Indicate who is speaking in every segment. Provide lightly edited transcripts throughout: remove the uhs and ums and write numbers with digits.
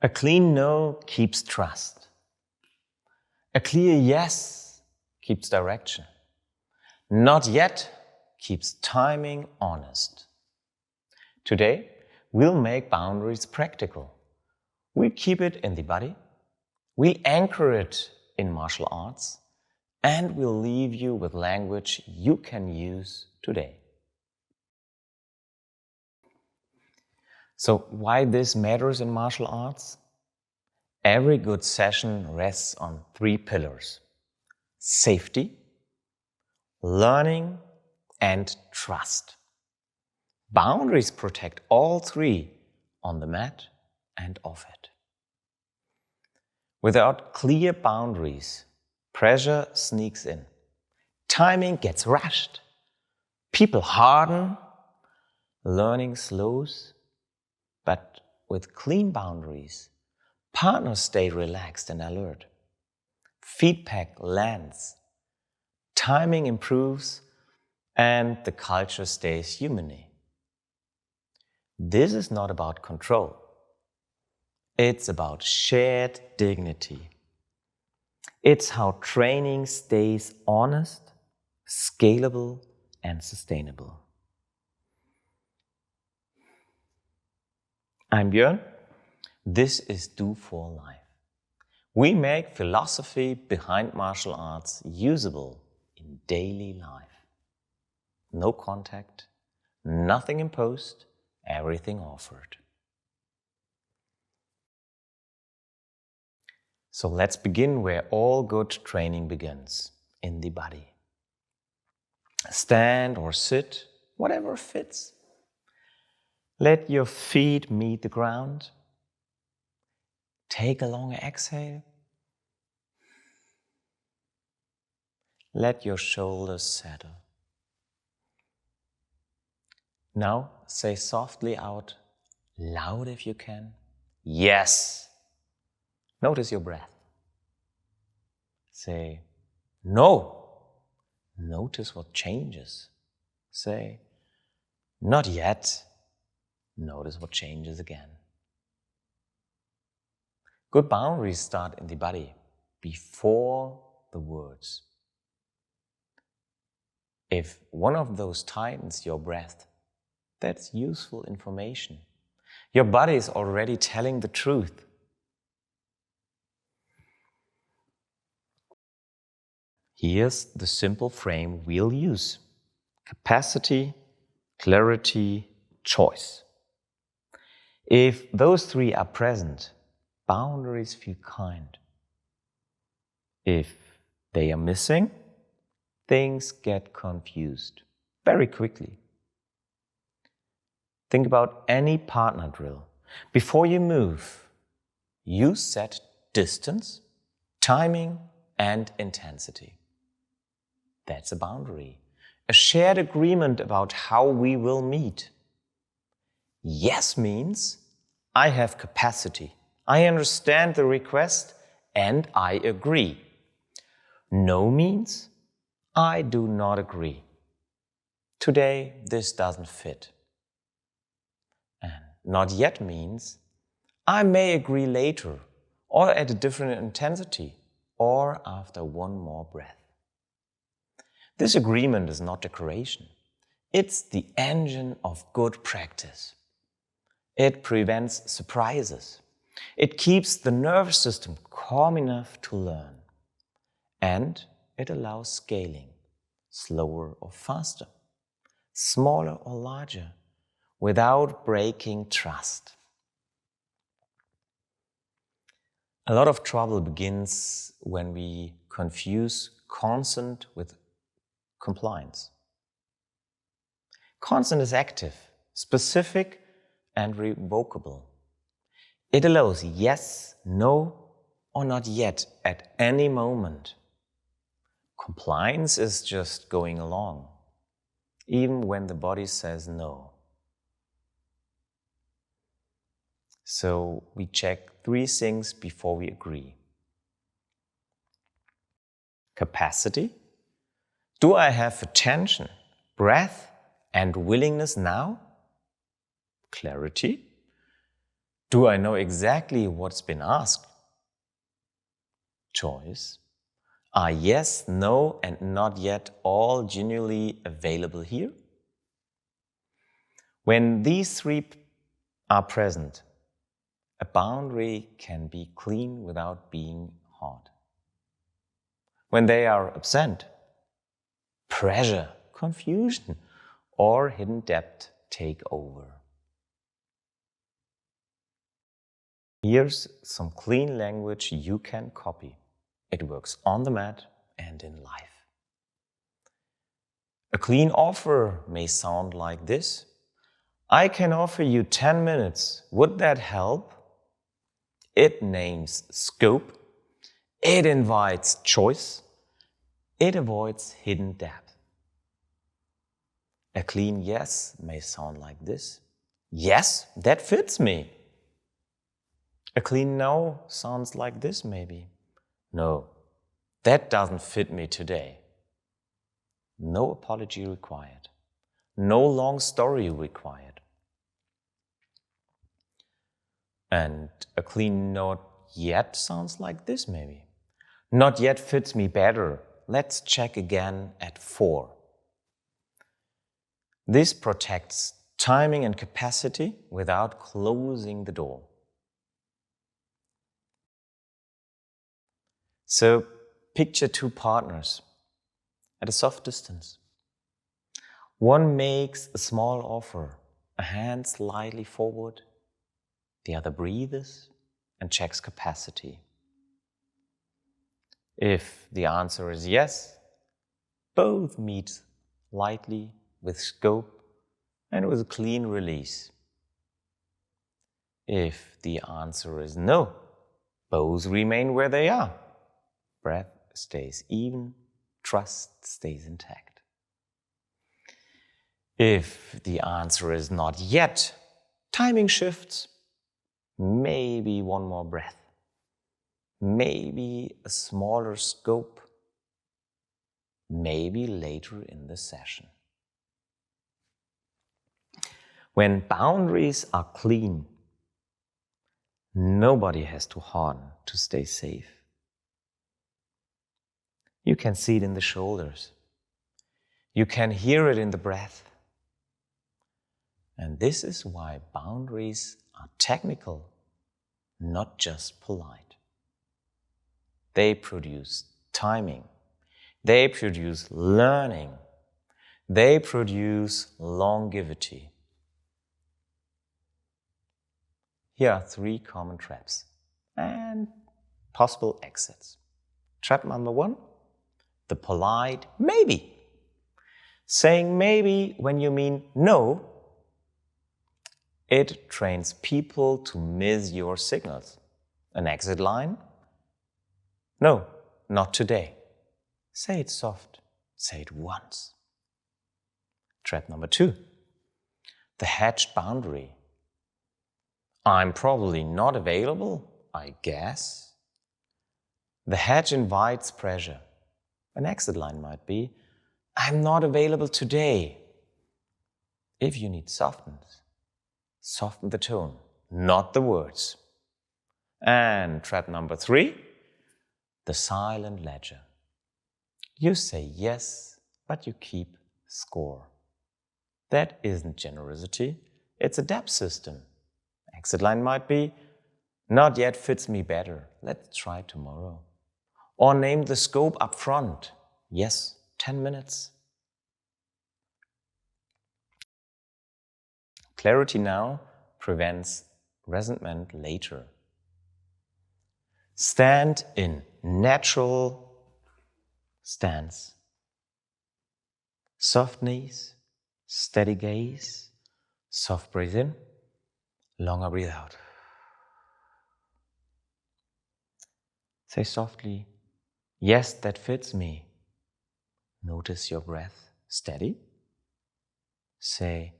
Speaker 1: A clean no keeps trust. A clear yes keeps direction. Not yet keeps timing honest. Today, we'll make boundaries practical. We'll keep it in the body. We'll anchor it in martial arts. And we'll leave you with language you can use today. So why this matters in martial arts? Every good session rests on 3 pillars: safety, learning, and trust. Boundaries protect all 3 on the mat and off it. Without clear boundaries, pressure sneaks in. Timing gets rushed. People harden. Learning slows. But with clean boundaries, partners stay relaxed and alert. Feedback lands. Timing improves. And the culture stays humane. This is not about control. It's about shared dignity. It's how training stays honest, scalable, and sustainable. I'm Björn. This is Do for Life. We make philosophy behind martial arts usable in daily life. No contact, nothing imposed, everything offered. So let's begin where all good training begins, in the body. Stand or sit, whatever fits. Let your feet meet the ground. Take a long exhale. Let your shoulders settle. Now say softly out, loud if you can, yes. Notice your breath. Say, no. Notice what changes. Say, not yet. Notice what changes again. Good boundaries start in the body, before the words. If one of those tightens your breath, that's useful information. Your body is already telling the truth. Here's the simple frame we'll use: capacity, clarity, choice. If those 3 are present, boundaries feel kind. If they are missing, things get confused very quickly. Think about any partner drill. Before you move, you set distance, timing, and intensity. That's a boundary, a shared agreement about how we will meet. Yes means I have capacity, I understand the request, and I agree. No means I do not agree. Today, this doesn't fit. And not yet means I may agree later, or at a different intensity, or after one more breath. This agreement is not decoration. It's the engine of good practice. It prevents surprises. It keeps the nervous system calm enough to learn. And it allows scaling, slower or faster, smaller or larger, without breaking trust. A lot of trouble begins when we confuse consent with compliance. Consent is active, specific, and revocable. It allows yes, no, or not yet at any moment. Compliance is just going along, even when the body says no. So we check 3 things before we agree. Capacity. Do I have attention, breath, and willingness now? Clarity. Do I know exactly what's been asked? Choice. Are yes, no, and not yet all genuinely available here? When these three are present, a boundary can be clean without being hard. When they are absent, pressure, confusion, or hidden depth take over. Here's some clean language you can copy. It works on the mat and in life. A clean offer may sound like this. I can offer you 10 minutes. Would that help? It names scope. It invites choice. It avoids hidden depth. A clean yes may sound like this. Yes, that fits me. A clean no sounds like this maybe. No, that doesn't fit me today. No apology required. No long story required. And a clean not yet sounds like this maybe. Not yet fits me better. Let's check again at 4. This protects timing and capacity without closing the door. So picture 2 partners at a soft distance. One makes a small offer, a hand slightly forward. The other breathes and checks capacity. If the answer is yes, both meet lightly with scope and with a clean release. If the answer is no, both remain where they are. Breath stays even, trust stays intact. If the answer is not yet, timing shifts. Maybe one more breath. Maybe a smaller scope. Maybe later in the session. When boundaries are clean, nobody has to harden to stay safe. You can see it in the shoulders. You can hear it in the breath. And this is why boundaries are technical, not just polite. They produce timing. They produce learning. They produce longevity. Here are 3 common traps and possible exits. Trap number 1, the polite maybe. Saying maybe when you mean no, it trains people to miss your signals. An exit line? No, not today. Say it soft. Say it once. Trap number 2, the hedged boundary. I'm probably not available, I guess. The hedge invites pressure. An exit line might be, I'm not available today. If you need softness, soften the tone, not the words. And trap number 3, the silent ledger. You say yes, but you keep score. That isn't generosity, it's a debt system. Exit line might be, not yet fits me better, let's try tomorrow. Or name the scope up front. Yes, 10 minutes. Clarity now prevents resentment later. Stand in natural stance. Soft knees, steady gaze, soft breathe in, longer breathe out. Say softly, yes, that fits me. Notice your breath steady. Say,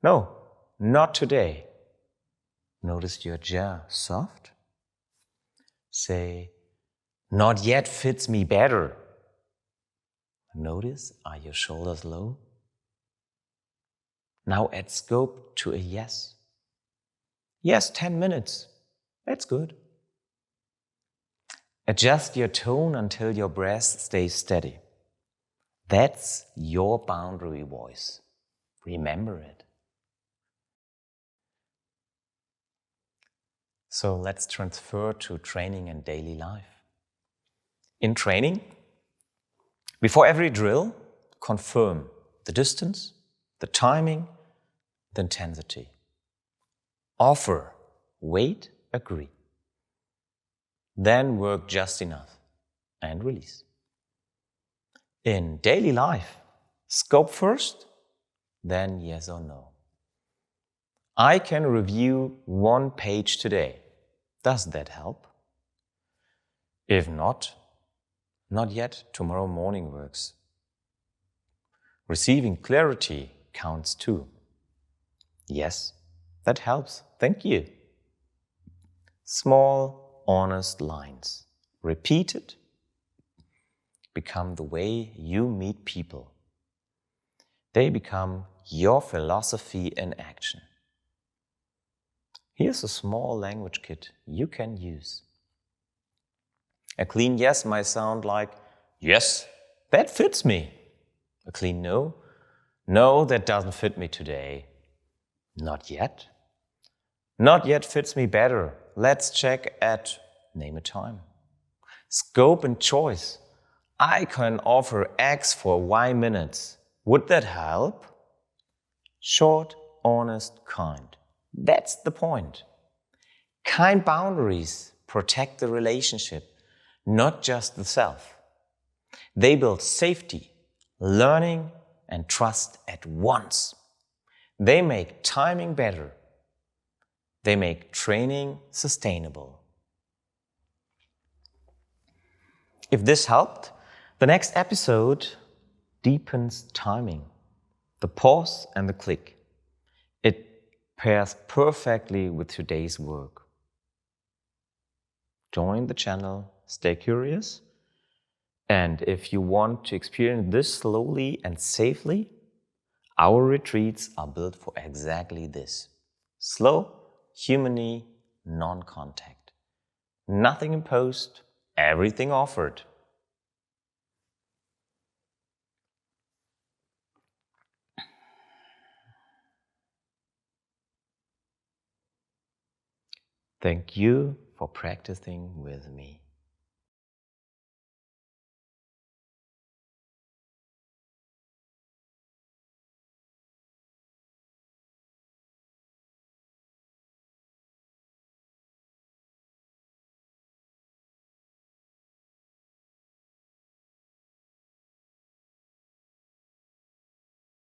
Speaker 1: no, not today. Notice your jaw soft. Say, not yet fits me better. Notice, are your shoulders low? Now add scope to a yes. Yes, 10 minutes. That's good. Adjust your tone until your breath stays steady. That's your boundary voice. Remember it. So let's transfer to training and daily life. In training, before every drill, confirm the distance, the timing, the intensity. Offer, wait, agree. Then work just enough and release. In daily life, scope first, then yes or no. I can review 1 page today. Does that help? If not yet, tomorrow morning works. Receiving clarity counts too. Yes, that helps. Thank you. Small, honest lines, repeated, become the way you meet people. They become your philosophy in action. Here's a small language kit you can use. A clean yes might sound like, yes, that fits me. A clean no, no, that doesn't fit me today. Not yet. Not yet fits me better. Let's check at name a time. Scope and choice. I can offer X for Y minutes. Would that help? Short, honest, kind. That's the point. Kind boundaries protect the relationship, not just the self. They build safety, learning, and trust at once. They make timing better. They make training sustainable. If this helped, the next episode deepens timing, the pause and the click. It pairs perfectly with today's work. Join the channel, stay curious, and if you want to experience this slowly and safely, our retreats are built for exactly this. Slow, humane, non-contact. Nothing imposed, everything offered. Thank you for practicing with me.